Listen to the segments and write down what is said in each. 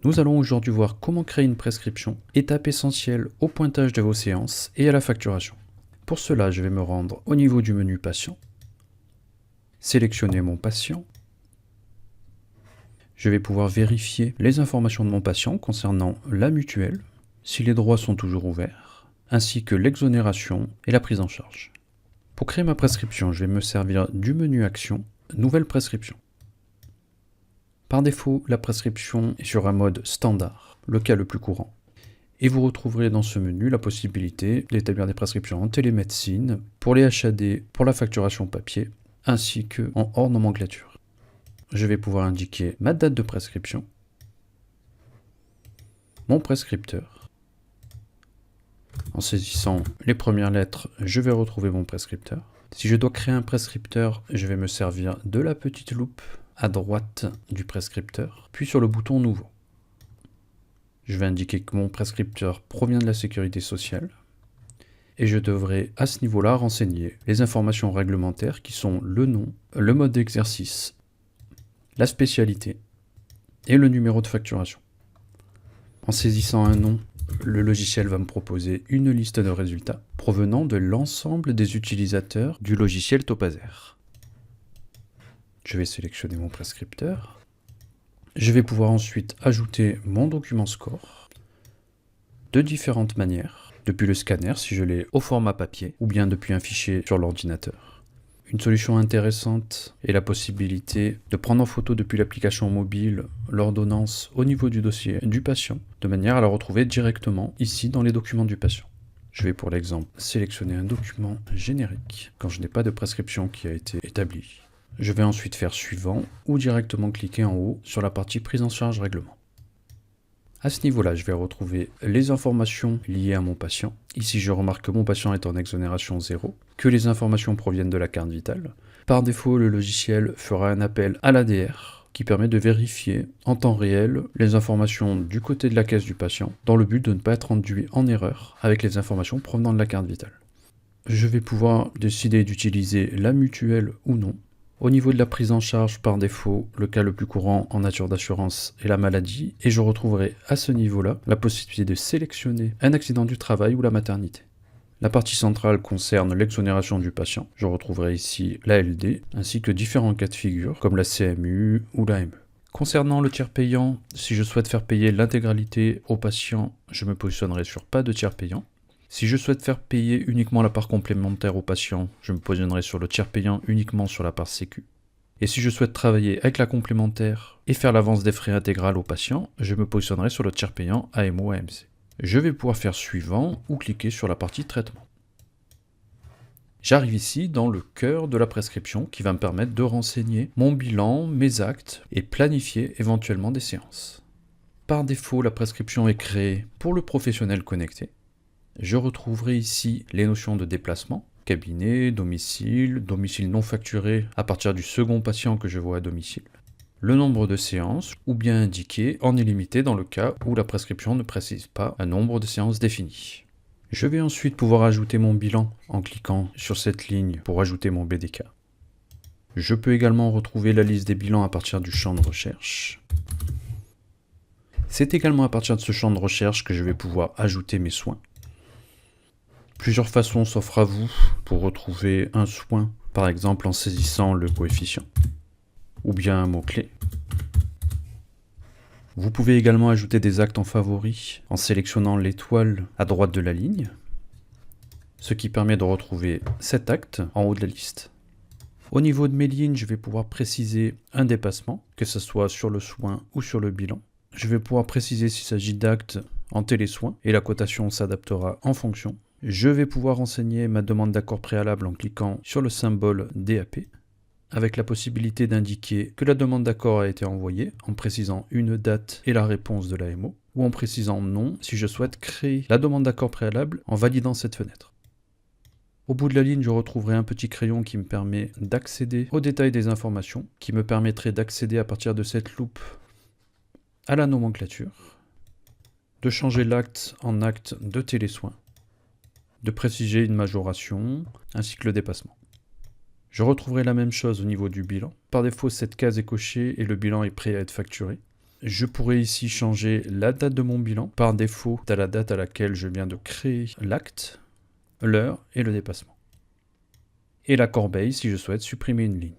Nous allons aujourd'hui voir comment créer une prescription, étape essentielle au pointage de vos séances et à la facturation. Pour cela, je vais me rendre au niveau du menu patient, sélectionner mon patient. Je vais pouvoir vérifier les informations de mon patient concernant la mutuelle, si les droits sont toujours ouverts, ainsi que l'exonération et la prise en charge. Pour créer ma prescription, je vais me servir du menu Action, Nouvelle prescription. Par défaut, la prescription est sur un mode standard, le cas le plus courant. Et vous retrouverez dans ce menu la possibilité d'établir des prescriptions en télémédecine, pour les HAD, pour la facturation papier, ainsi que en hors nomenclature. Je vais pouvoir indiquer ma date de prescription, mon prescripteur. En saisissant les premières lettres, je vais retrouver mon prescripteur. Si je dois créer un prescripteur, je vais me servir de la petite loupe à droite du prescripteur, puis sur le bouton Nouveau. Je vais indiquer que mon prescripteur provient de la sécurité sociale et je devrais à ce niveau-là renseigner les informations réglementaires qui sont le nom, le mode d'exercice, la spécialité et le numéro de facturation. En saisissant un nom, le logiciel va me proposer une liste de résultats provenant de l'ensemble des utilisateurs du logiciel Topazer. Je vais sélectionner mon prescripteur. Je vais pouvoir ensuite ajouter mon document score de différentes manières, depuis le scanner si je l'ai au format papier, ou bien depuis un fichier sur l'ordinateur. Une solution intéressante est la possibilité de prendre en photo depuis l'application mobile l'ordonnance au niveau du dossier du patient, de manière à la retrouver directement ici dans les documents du patient. Je vais pour l'exemple sélectionner un document générique quand je n'ai pas de prescription qui a été établie. Je vais ensuite faire suivant ou directement cliquer en haut sur la partie prise en charge règlement. À ce niveau-là, je vais retrouver les informations liées à mon patient. Ici, je remarque que mon patient est en exonération 0, que les informations proviennent de la carte vitale. Par défaut, le logiciel fera un appel à l'ADR qui permet de vérifier en temps réel les informations du côté de la caisse du patient dans le but de ne pas être induit en erreur avec les informations provenant de la carte vitale. Je vais pouvoir décider d'utiliser la mutuelle ou non. Au niveau de la prise en charge, par défaut, le cas le plus courant en nature d'assurance est la maladie, et je retrouverai à ce niveau-là la possibilité de sélectionner un accident du travail ou la maternité. La partie centrale concerne l'exonération du patient. Je retrouverai ici l'ALD, ainsi que différents cas de figure, comme la CMU ou l'AME. Concernant le tiers payant, si je souhaite faire payer l'intégralité au patient, je me positionnerai sur pas de tiers payant. Si je souhaite faire payer uniquement la part complémentaire au patient, je me positionnerai sur le tiers payant uniquement sur la part Sécu. Et si je souhaite travailler avec la complémentaire et faire l'avance des frais intégrale au patient, je me positionnerai sur le tiers payant AMO-AMC. Je vais pouvoir faire suivant ou cliquer sur la partie traitement. J'arrive ici dans le cœur de la prescription qui va me permettre de renseigner mon bilan, mes actes et planifier éventuellement des séances. Par défaut, la prescription est créée pour le professionnel connecté. Je retrouverai ici les notions de déplacement, cabinet, domicile non facturé à partir du second patient que je vois à domicile, le nombre de séances, ou bien indiqué en illimité dans le cas où la prescription ne précise pas un nombre de séances défini. Je vais ensuite pouvoir ajouter mon bilan en cliquant sur cette ligne pour ajouter mon BDK. Je peux également retrouver la liste des bilans à partir du champ de recherche. C'est également à partir de ce champ de recherche que je vais pouvoir ajouter mes soins. Plusieurs façons s'offrent à vous pour retrouver un soin, par exemple en saisissant le coefficient, ou bien un mot-clé. Vous pouvez également ajouter des actes en favoris en sélectionnant l'étoile à droite de la ligne, ce qui permet de retrouver cet acte en haut de la liste. Au niveau de mes lignes, je vais pouvoir préciser un dépassement, que ce soit sur le soin ou sur le bilan. Je vais pouvoir préciser s'il s'agit d'actes en télésoin et la cotation s'adaptera en fonction. Je vais pouvoir renseigner ma demande d'accord préalable en cliquant sur le symbole DAP, avec la possibilité d'indiquer que la demande d'accord a été envoyée en précisant une date et la réponse de l'AMO, ou en précisant non si je souhaite créer la demande d'accord préalable en validant cette fenêtre. Au bout de la ligne, je retrouverai un petit crayon qui me permet d'accéder au détail des informations, qui me permettrait d'accéder à partir de cette loupe à la nomenclature, de changer l'acte en acte de télésoin, de préciser une majoration, ainsi que le dépassement. Je retrouverai la même chose au niveau du bilan. Par défaut, cette case est cochée et le bilan est prêt à être facturé. Je pourrais ici changer la date de mon bilan. Par défaut, à la date à laquelle je viens de créer l'acte, l'heure et le dépassement. Et la corbeille si je souhaite supprimer une ligne.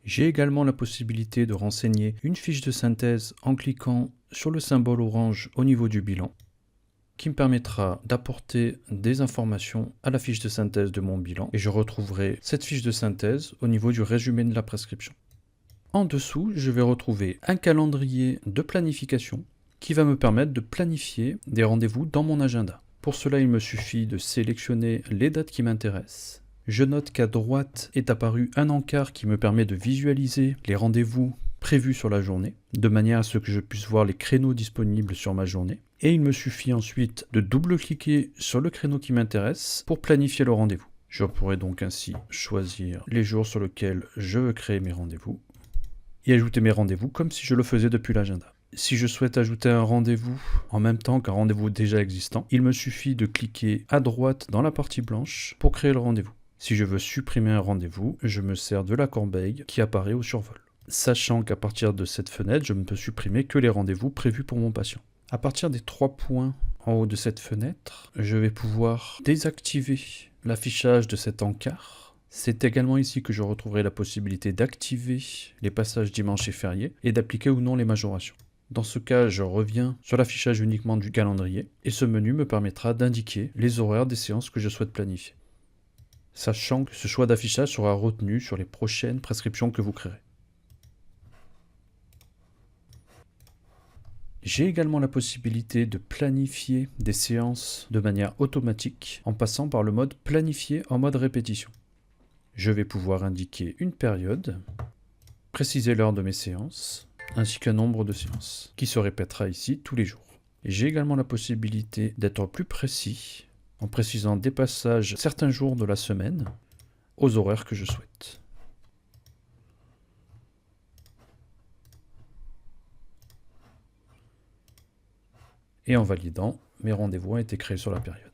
J'ai également la possibilité de renseigner une fiche de synthèse en cliquant sur le symbole orange au niveau du bilan, qui me permettra d'apporter des informations à la fiche de synthèse de mon bilan, et je retrouverai cette fiche de synthèse au niveau du résumé de la prescription. En dessous, je vais retrouver un calendrier de planification qui va me permettre de planifier des rendez-vous dans mon agenda. Pour cela, il me suffit de sélectionner les dates qui m'intéressent. Je note qu'à droite est apparu un encart qui me permet de visualiser les rendez-vous prévus sur la journée, de manière à ce que je puisse voir les créneaux disponibles sur ma journée. Et il me suffit ensuite de double-cliquer sur le créneau qui m'intéresse pour planifier le rendez-vous. Je pourrais donc ainsi choisir les jours sur lesquels je veux créer mes rendez-vous et ajouter mes rendez-vous comme si je le faisais depuis l'agenda. Si je souhaite ajouter un rendez-vous en même temps qu'un rendez-vous déjà existant, il me suffit de cliquer à droite dans la partie blanche pour créer le rendez-vous. Si je veux supprimer un rendez-vous, je me sers de la corbeille qui apparaît au survol. Sachant qu'à partir de cette fenêtre, je ne peux supprimer que les rendez-vous prévus pour mon patient. À partir des 3 points en haut de cette fenêtre, je vais pouvoir désactiver l'affichage de cet encart. C'est également ici que je retrouverai la possibilité d'activer les passages dimanche et fériés et d'appliquer ou non les majorations. Dans ce cas, je reviens sur l'affichage uniquement du calendrier et ce menu me permettra d'indiquer les horaires des séances que je souhaite planifier, sachant que ce choix d'affichage sera retenu sur les prochaines prescriptions que vous créerez. J'ai également la possibilité de planifier des séances de manière automatique en passant par le mode planifier en mode répétition. Je vais pouvoir indiquer une période, préciser l'heure de mes séances, ainsi qu'un nombre de séances, qui se répétera ici tous les jours. J'ai également la possibilité d'être plus précis en précisant des passages certains jours de la semaine aux horaires que je souhaite. Et en validant, mes rendez-vous ont été créés sur la période.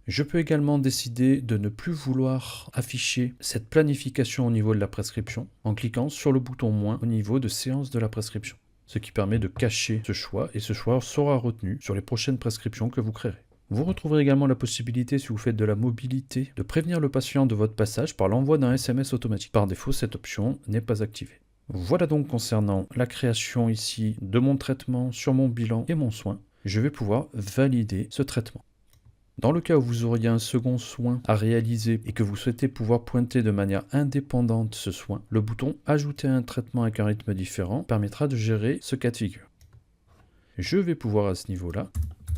Je peux également décider de ne plus vouloir afficher cette planification au niveau de la prescription en cliquant sur le bouton moins au niveau de séance de la prescription, ce qui permet de cacher ce choix et ce choix sera retenu sur les prochaines prescriptions que vous créerez. Vous retrouverez également la possibilité, si vous faites de la mobilité, de prévenir le patient de votre passage par l'envoi d'un SMS automatique. Par défaut, cette option n'est pas activée. Voilà donc concernant la création ici de mon traitement sur mon bilan et mon soin. Je vais pouvoir valider ce traitement. Dans le cas où vous auriez un second soin à réaliser et que vous souhaitez pouvoir pointer de manière indépendante ce soin, le bouton « Ajouter un traitement avec un rythme différent » permettra de gérer ce cas de figure. Je vais pouvoir à ce niveau-là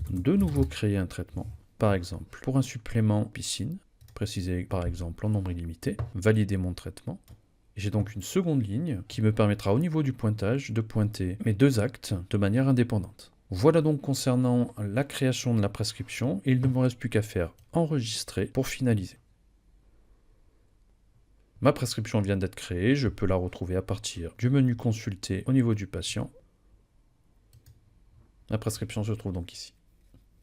de nouveau créer un traitement, par exemple pour un supplément piscine, préciser par exemple en nombre illimité, valider mon traitement. J'ai donc une seconde ligne qui me permettra au niveau du pointage de pointer mes 2 actes de manière indépendante. Voilà donc concernant la création de la prescription, il ne me reste plus qu'à faire enregistrer pour finaliser. Ma prescription vient d'être créée, je peux la retrouver à partir du menu consulter au niveau du patient. La prescription se trouve donc ici.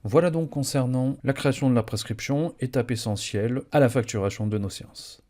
Voilà donc concernant la création de la prescription, étape essentielle à la facturation de nos séances.